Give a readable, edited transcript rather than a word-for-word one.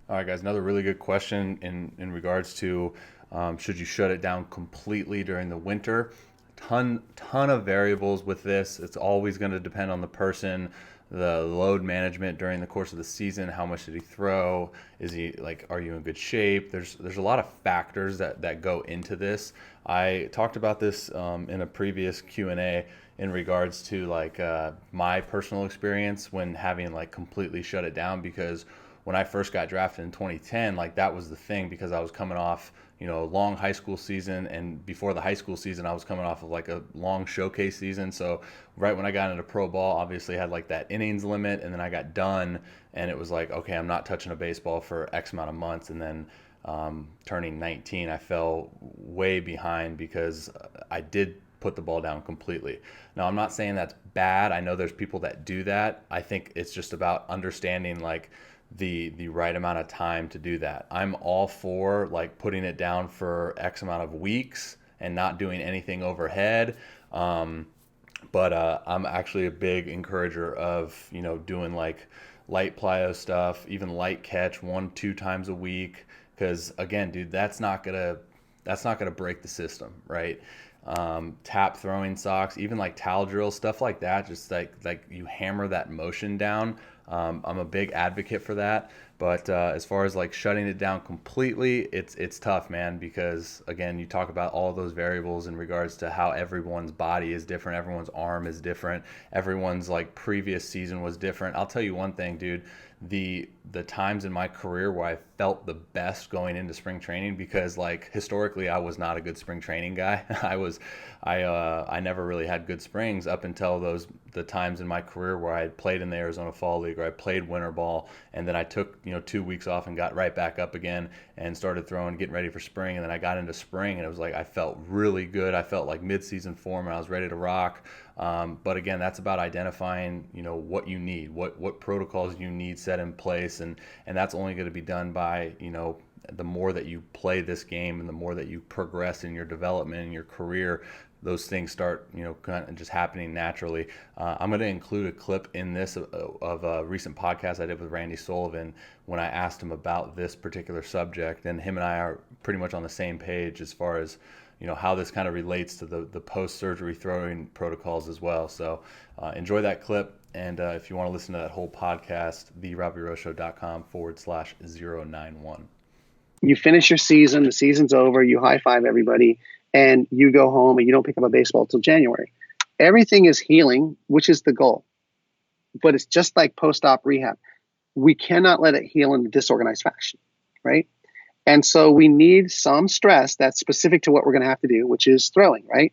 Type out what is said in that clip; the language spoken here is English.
All right, guys, another really good question in regards to should you shut it down completely during the winter? Ton of variables with this. It's always going to depend on the person, the load management during the course of the season. How much did he throw? Is he like? Are you in good shape? There's a lot of factors that go into this. I talked about this in a previous Q&A in regards to like my personal experience when having like completely shut it down because when I first got drafted in 2010, like that was the thing because I was coming off, a long high school season, and before the high school season, I was coming off of like a long showcase season. So right when I got into pro ball, obviously I had like that innings limit, and then I got done, and it was like, okay, I'm not touching a baseball for X amount of months, and then turning 19, I fell way behind because I did put the ball down completely. Now, I'm not saying that's bad. I know there's people that do that. I think it's just about understanding like the right amount of time to do that. I'm all for like putting it down for X amount of weeks and not doing anything overhead. But I'm actually a big encourager of doing like light plyo stuff, even light catch 1-2 times a week. Because again, dude, that's not gonna break the system, right? Tap throwing socks, even like towel drill stuff like that. Just like you hammer that motion down. I'm a big advocate for that. But as far as like shutting it down completely, it's tough, man, because again, you talk about all those variables in regards to how everyone's body is different, everyone's arm is different, everyone's like previous season was different. I'll tell you one thing, dude. The times in my career where I felt the best going into spring training because like historically I was not a good spring training guy. I never really had good springs up until the times in my career where I played in the Arizona Fall League or I played winter ball, and then I took 2 weeks off and got right back up again and started throwing, getting ready for spring, and then I got into spring and it was like I felt really good. I felt like mid-season form and I was ready to rock. But again, that's about identifying, what you need, what protocols you need set in place, and that's only going to be done by, the more that you play this game and the more that you progress in your development in your career, those things start, kind of just happening naturally. I'm going to include a clip in this of a recent podcast I did with Randy Sullivan when I asked him about this particular subject, and him and I are pretty much on the same page as far as how this kind of relates to the post-surgery throwing protocols as well. So enjoy that clip. And if you want to listen to that whole podcast, therobbyroshow.com/091. You finish your season, the season's over, you high five everybody, and you go home and you don't pick up a baseball until January. Everything is healing, which is the goal. But it's just like post op rehab. We cannot let it heal in a disorganized fashion, right? And so we need some stress that's specific to what we're going to have to do, which is throwing, right?